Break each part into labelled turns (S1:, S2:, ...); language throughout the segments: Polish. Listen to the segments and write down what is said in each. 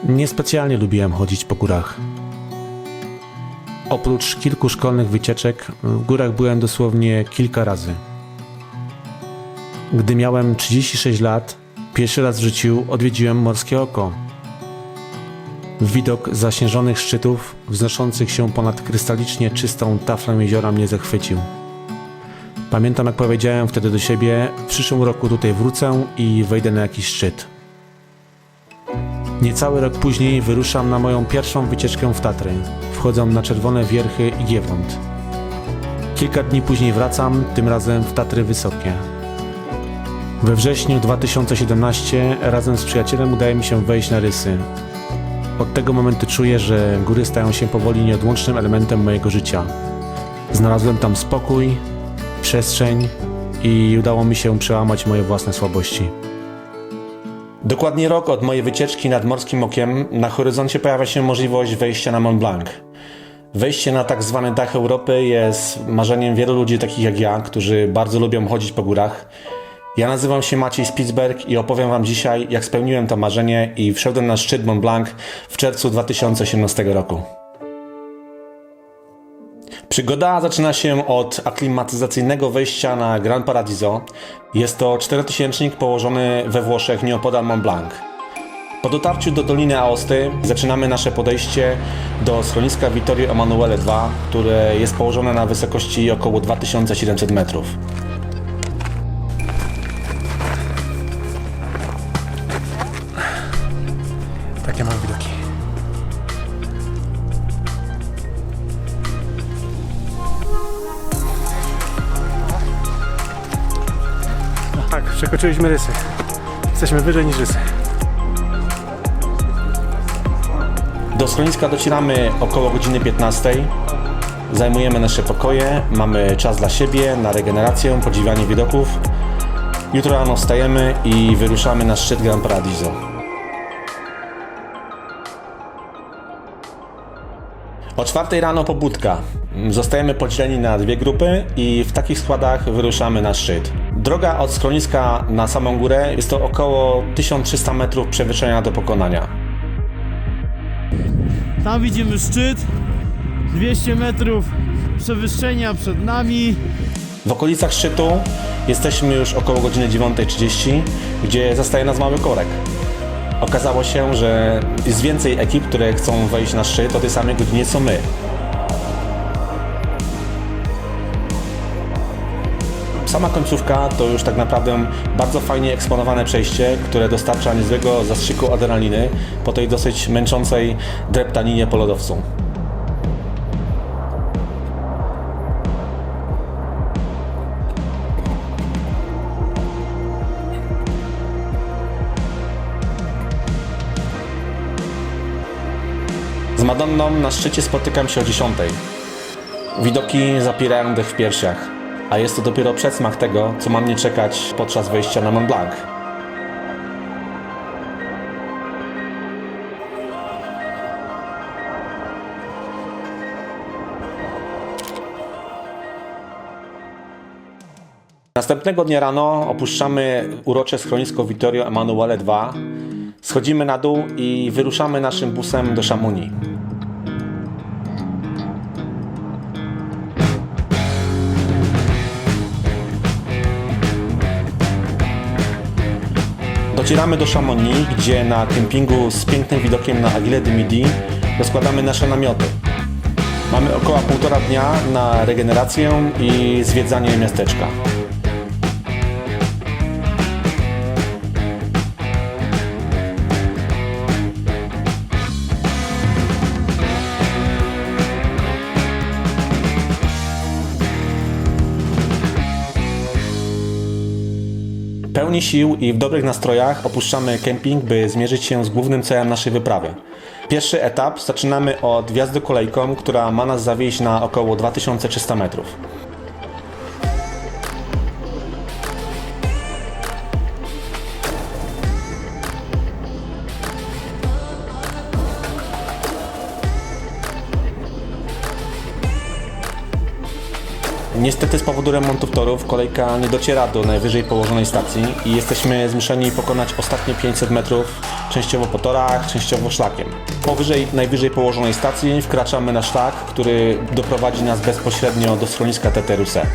S1: Niespecjalnie lubiłem chodzić po górach. Oprócz kilku szkolnych wycieczek, w górach byłem dosłownie kilka razy. Gdy miałem 36 lat, pierwszy raz w życiu odwiedziłem Morskie Oko. Widok zaśnieżonych szczytów, wznoszących się ponad krystalicznie czystą taflą jeziora mnie zachwycił. Pamiętam, jak powiedziałem wtedy do siebie, w przyszłym roku tutaj wrócę i wejdę na jakiś szczyt. Niecały rok później wyruszam na moją pierwszą wycieczkę w Tatry. Wchodzę na Czerwone Wierchy i Giewont. Kilka dni później wracam, tym razem w Tatry Wysokie. We wrześniu 2017 razem z przyjacielem udaje mi się wejść na Rysy. Od tego momentu czuję, że góry stają się powoli nieodłącznym elementem mojego życia. Znalazłem tam spokój, przestrzeń i udało mi się przełamać moje własne słabości. Dokładnie rok od mojej wycieczki nad Morskim Okiem na horyzoncie pojawia się możliwość wejścia na Mont Blanc. Wejście na tak zwany dach Europy jest marzeniem wielu ludzi takich jak ja, którzy bardzo lubią chodzić po górach. Ja nazywam się Maciej Spitsberg i opowiem Wam dzisiaj, jak spełniłem to marzenie i wszedłem na szczyt Mont Blanc w czerwcu 2018 roku. Przygoda zaczyna się od aklimatyzacyjnego wejścia na Gran Paradiso. Jest to 4000 położony we Włoszech nieopodal Mont Blanc. Po dotarciu do Doliny Aosty zaczynamy nasze podejście do schroniska Vittorio Emanuele II, które jest położone na wysokości około 2700 metrów.
S2: Takie mam widoki. Tak, przekroczyliśmy Rysy. Jesteśmy wyżej niż Rysy.
S1: Do schroniska docieramy około godziny 15. Zajmujemy nasze pokoje, mamy czas dla siebie, na regenerację, podziwianie widoków. Jutro rano wstajemy i wyruszamy na szczyt Gran Paradiso. O 4 rano pobudka. Zostajemy podzieleni na dwie grupy i w takich składach wyruszamy na szczyt. Droga od schroniska na samą górę jest to około 1300 metrów przewyższenia do pokonania.
S3: Tam widzimy szczyt, 200 metrów przewyższenia przed nami.
S1: W okolicach szczytu jesteśmy już około godziny 9:30, gdzie zastaje nas mały korek. Okazało się, że jest więcej ekip, które chcą wejść na szczyt o tej samej godzinie co my. Sama końcówka to już tak naprawdę bardzo fajnie eksponowane przejście, które dostarcza niezłego zastrzyku adrenaliny po tej dosyć męczącej dreptaninie po lodowcu. Z Madonną na szczycie spotykam się o 10:00. Widoki zapierają dech w piersiach, a jest to dopiero przedsmak tego, co ma mnie czekać podczas wejścia na Mont Blanc. Następnego dnia rano opuszczamy urocze schronisko Vittorio Emanuele II, schodzimy na dół i wyruszamy naszym busem do Chamonix. Docieramy do Chamonix, gdzie na kempingu z pięknym widokiem na Aiguille du Midi rozkładamy nasze namioty. Mamy około 1,5 dnia na regenerację i zwiedzanie miasteczka. Pełni sił i w dobrych nastrojach opuszczamy kemping, by zmierzyć się z głównym celem naszej wyprawy. Pierwszy etap zaczynamy od wjazdu kolejką, która ma nas zawieźć na około 2300 metrów. Niestety z powodu remontów torów kolejka nie dociera do najwyżej położonej stacji i jesteśmy zmuszeni pokonać ostatnie 500 metrów, częściowo po torach, częściowo szlakiem. Powyżej najwyżej położonej stacji wkraczamy na szlak, który doprowadzi nas bezpośrednio do schroniska Teteruse.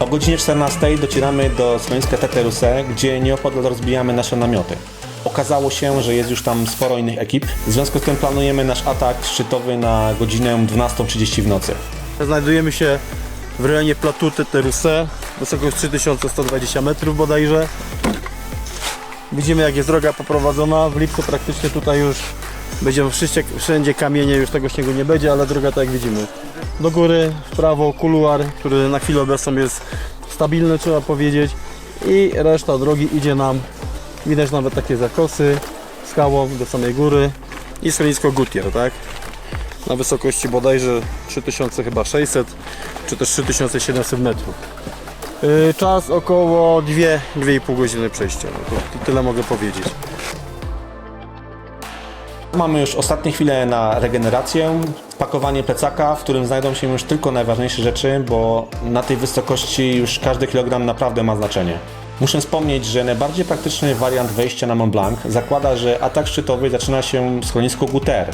S1: O godzinie 14 docieramy do schroniska Teteruse, gdzie nieopodal rozbijamy nasze namioty. Okazało się, że jest już tam sporo innych ekip, w związku z tym planujemy nasz atak szczytowy na godzinę 12:30 w nocy.
S3: Znajdujemy się w rejonie Plateau Teteruse, wysokość 3120 metrów bodajże. Widzimy, jak jest droga poprowadzona. W lipcu praktycznie tutaj już będziemy wszędzie kamienie, już tego śniegu nie będzie, ale droga tak jak widzimy. Do góry, w prawo, kuluar, który na chwilę obecną jest stabilny, trzeba powiedzieć. I reszta drogi idzie nam, widać nawet takie zakosy, skałą do samej góry. I schronisko Gutier, tak? Na wysokości bodajże 3600 czy też 3700 metrów. Czas około 2,5 godziny przejścia, no to tyle mogę powiedzieć.
S1: Mamy już ostatnie chwile na regenerację, pakowanie plecaka, w którym znajdą się już tylko najważniejsze rzeczy, bo na tej wysokości już każdy kilogram naprawdę ma znaczenie. Muszę wspomnieć, że najbardziej praktyczny wariant wejścia na Mont Blanc zakłada, że atak szczytowy zaczyna się w schronisku Guter,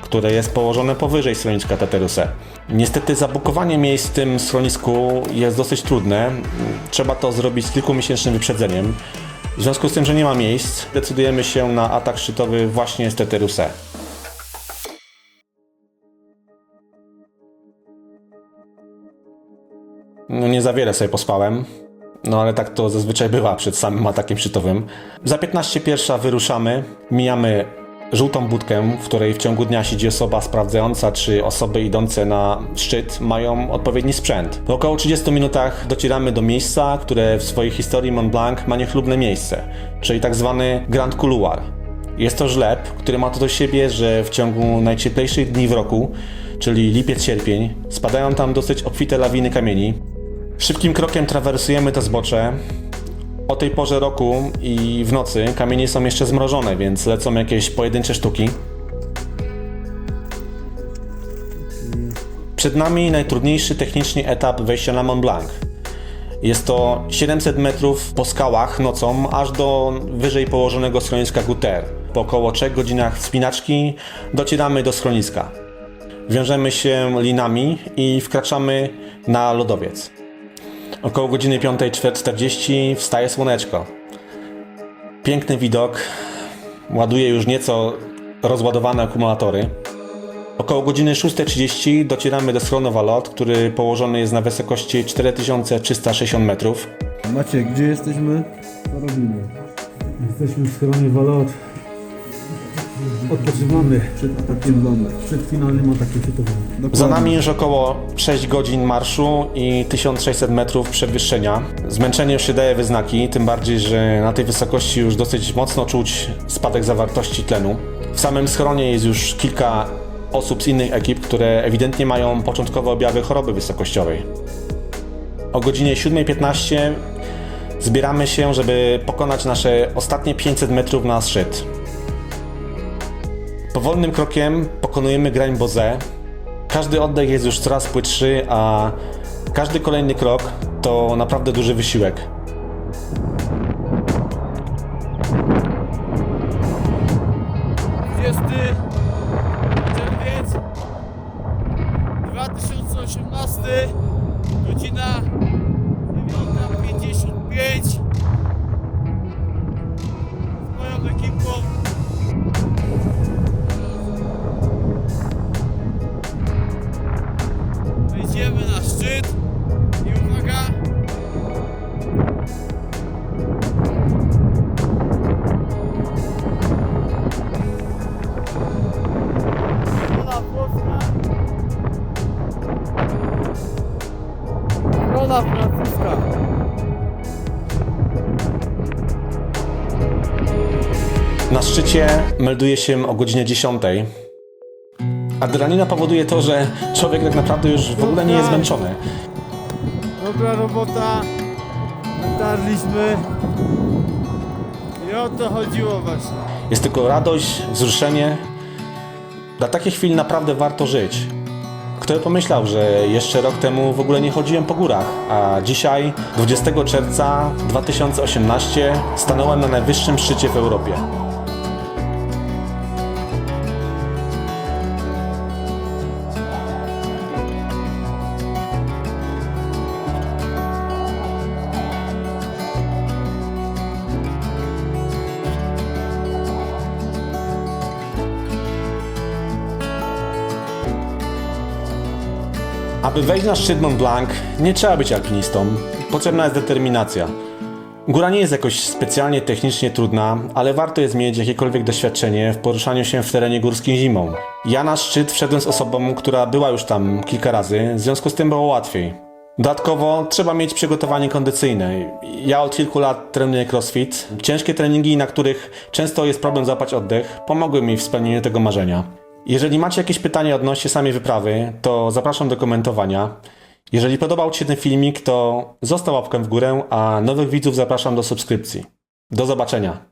S1: które jest położone powyżej schroniska Teteruse. Niestety zabukowanie miejsc w tym schronisku jest dosyć trudne, trzeba to zrobić z kilkumiesięcznym wyprzedzeniem. W związku z tym, że nie ma miejsc, decydujemy się na atak szczytowy właśnie z Teteruse. No nie za wiele sobie pospałem, no ale tak to zazwyczaj bywa przed samym atakiem szczytowym. Za 15:01 wyruszamy, mijamy żółtą budkę, w której w ciągu dnia siedzi osoba sprawdzająca, czy osoby idące na szczyt mają odpowiedni sprzęt. Po około 30 minutach docieramy do miejsca, które w swojej historii Mont Blanc ma niechlubne miejsce, czyli tak zwany Grand Couloir. Jest to żleb, który ma to do siebie, że w ciągu najcieplejszych dni w roku, czyli lipiec-sierpień, spadają tam dosyć obfite lawiny kamieni. Szybkim krokiem trawersujemy to zbocze. O tej porze roku i w nocy kamienie są jeszcze zmrożone, więc lecą jakieś pojedyncze sztuki. Przed nami najtrudniejszy technicznie etap wejścia na Mont Blanc. Jest to 700 metrów po skałach nocą, aż do wyżej położonego schroniska Guter. Po około 3 godzinach wspinaczki docieramy do schroniska. Wiążemy się linami i wkraczamy na lodowiec. Około godziny 5:40 wstaje słoneczko. Piękny widok, ładuje już nieco rozładowane akumulatory. Około godziny 6:30 docieramy do schronu Valot, który położony jest na wysokości 4360 metrów.
S3: Maciek, gdzie jesteśmy? Co robimy?
S2: Jesteśmy w schronie Valot. Odpoczywamy przed finalnym atakiem szczytowym.
S1: Za nami już około 6 godzin marszu i 1600 metrów przewyższenia. Zmęczenie już się daje we znaki, tym bardziej, że na tej wysokości już dosyć mocno czuć spadek zawartości tlenu. W samym schronie jest już kilka osób z innych ekip, które ewidentnie mają początkowe objawy choroby wysokościowej. O godzinie 7:15 zbieramy się, żeby pokonać nasze ostatnie 500 metrów na szczyt. Powolnym krokiem pokonujemy Grand Bozet. Każdy oddech jest już coraz płytszy, a każdy kolejny krok to naprawdę duży wysiłek.
S3: Czerwiec 2018, godzina 9:55. Z moją ekipą wejdziemy na szczyt i uwaga, strona włoska, strona francuska.
S1: Na szczycie melduje się o godzinie 10. Adrenalina powoduje to, że człowiek tak naprawdę już w ogóle nie jest zmęczony.
S3: Dobra robota, dotarliśmy i o to chodziło właśnie.
S1: Jest tylko radość, wzruszenie. Dla takich chwil naprawdę warto żyć. Kto by pomyślał, że jeszcze rok temu w ogóle nie chodziłem po górach, a dzisiaj, 20 czerwca 2018, stanąłem na najwyższym szczycie w Europie. Aby wejść na szczyt Mont Blanc, nie trzeba być alpinistą. Potrzebna jest determinacja. Góra nie jest jakoś specjalnie technicznie trudna, ale warto jest mieć jakiekolwiek doświadczenie w poruszaniu się w terenie górskim zimą. Ja na szczyt wszedłem z osobą, która była już tam kilka razy, w związku z tym było łatwiej. Dodatkowo trzeba mieć przygotowanie kondycyjne. Ja od kilku lat trenuję crossfit. Ciężkie treningi, na których często jest problem złapać oddech, pomogły mi w spełnieniu tego marzenia. Jeżeli macie jakieś pytania odnośnie samej wyprawy, to zapraszam do komentowania. Jeżeli podobał Ci się ten filmik, to zostaw łapkę w górę, a nowych widzów zapraszam do subskrypcji. Do zobaczenia.